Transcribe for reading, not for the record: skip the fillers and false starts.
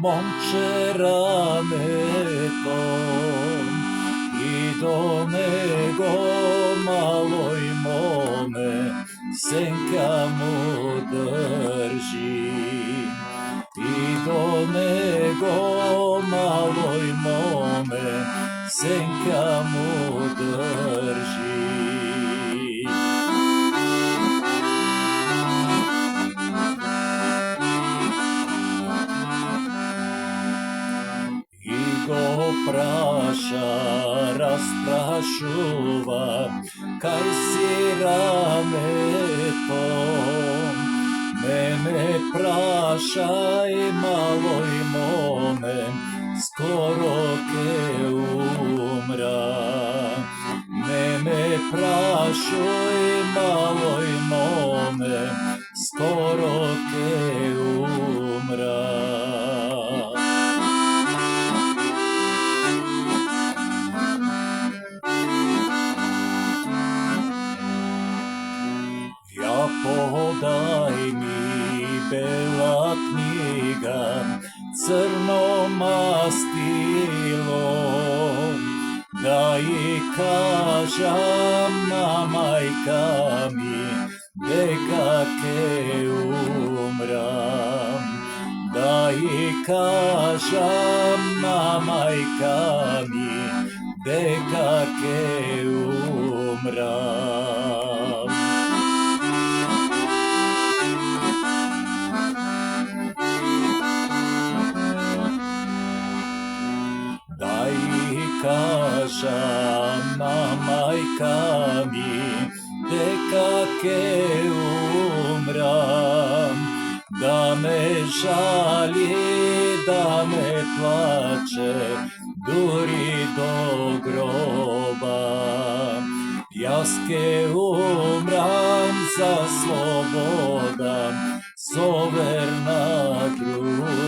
момче рамето и до него малој моме сенка му држи. И до него малој моме сенка му држи. И го праша, распрашува, кај си рамето? Мене прашај, малој моме, скоро ке умра. Мене прашај, малој моме, скоро ке умра. Подај ми бела книга, црно мастило, да и кажам на мајка ми дека ке умрам. Да и кажам на мајка ми дека ке умрам. Кажам на мајка ми дека ке умрам, да ме жали, да ме плаче, дури до гроба. Јас ке умрам за слобода, со верна дружина.